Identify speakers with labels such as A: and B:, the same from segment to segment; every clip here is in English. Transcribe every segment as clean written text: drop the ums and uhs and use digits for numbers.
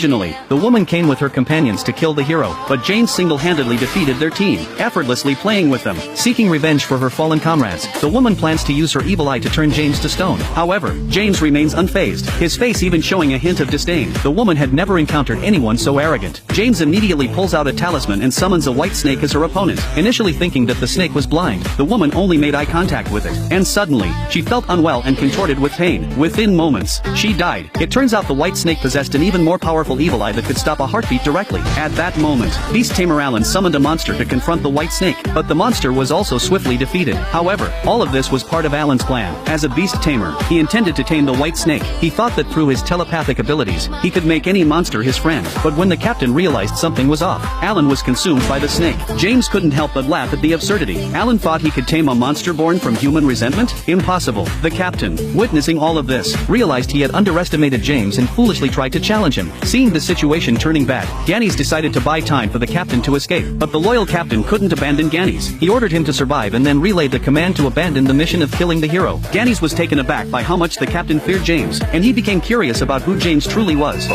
A: Originally, the woman came with her companions to kill the hero, but James single-handedly defeated their team, effortlessly playing with them. Seeking revenge for her fallen comrades, the woman plans to use her evil eye to turn James to stone. However, James remains unfazed, his face even showing a hint of disdain. The woman had never encountered anyone so arrogant. James immediately pulls out a talisman and summons a white snake as her opponent. Initially thinking that the snake was blind, the woman only made eye contact with it, and suddenly, she felt unwell and contorted with pain. Within moments, she died. It turns out the white snake possessed an even more powerful evil eye that could stop a heartbeat directly. At that moment, Beast Tamer Alan summoned a monster to confront the white snake, but the monster was also swiftly defeated. However, all of this was part of Alan's plan. As a beast tamer, he intended to tame the white snake. He thought that through his telepathic abilities, he could make any monster his friend. But when the captain realized something was off, Alan was consumed by the snake. James couldn't help but laugh at the absurdity. Alan thought he could tame a monster born from human resentment? Impossible. The captain, witnessing all of this, realized he had underestimated James and foolishly tried to challenge him. Seeing the situation turning bad, Ganys decided to buy time for the captain to escape. But the loyal captain couldn't abandon Ganys. He ordered him to survive and then relayed the command to abandon the mission of killing the hero. Ganys was taken aback by how much the captain feared James, and he became curious about who James truly was.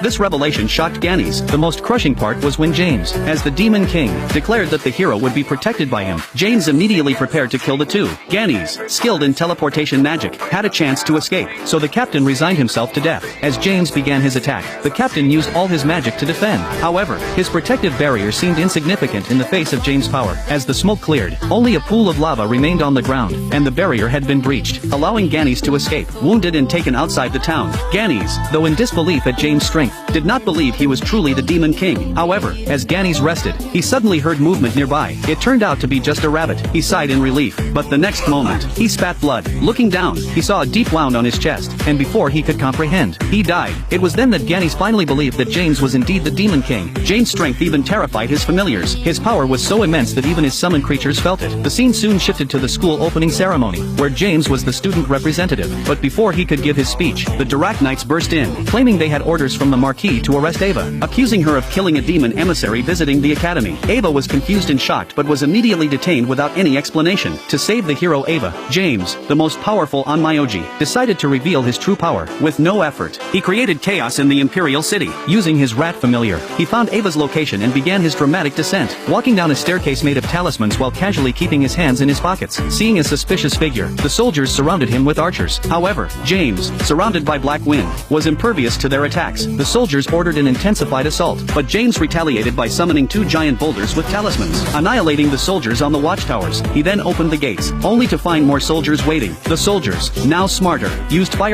A: This revelation shocked Ganys. The most crushing part was when James, as the Demon King, declared that the hero would be protected by him. James immediately prepared to kill the two. Ganys, skilled in teleportation magic, had a chance to escape, so the captain resigned himself to death. As James began his attack, the captain used all his magic to defend. However, his protective barrier seemed insignificant in the face of James' power. As the smoke cleared, only a pool of lava remained on the ground, and the barrier had been breached, allowing Ganys to escape, wounded and taken outside the town. Ganys, though in disbelief at James' strength, did not believe he was truly the Demon King. However, as Ganys rested, he suddenly heard movement nearby. It turned out to be just a rabbit. He sighed in relief, but the next moment, he spat blood. Looking down, he saw a deep wound on his chest, and before he could comprehend, he died. It was then that Ganys finally believed that James was indeed the Demon King. James' strength even terrified his familiars. His power was so immense that even his summoned creatures felt it. The scene soon shifted to the school opening ceremony, where James was the student representative. But before he could give his speech, the Dirac Knights burst in, claiming they had orders from the Marquis to arrest Ava, accusing her of killing a demon emissary visiting the academy. Ava was confused and shocked but was immediately detained without any explanation. To save the hero Ava, James, the most powerful Onmyoji, decided to reveal his true power. With no effort, he created chaos in the Imperial City. Using his rat familiar, he found Ava's location and began his dramatic descent, walking down a staircase made of talismans while casually keeping his hands in his pockets. Seeing a suspicious figure, the soldiers surrounded him with archers. However, James, surrounded by black wind, was impervious to their attacks. The soldiers ordered an intensified assault, but James retaliated by summoning two giant boulders with talismans, annihilating the soldiers on the watchtowers. He then opened the gates, only to find more soldiers waiting. The soldiers, now smarter, used fire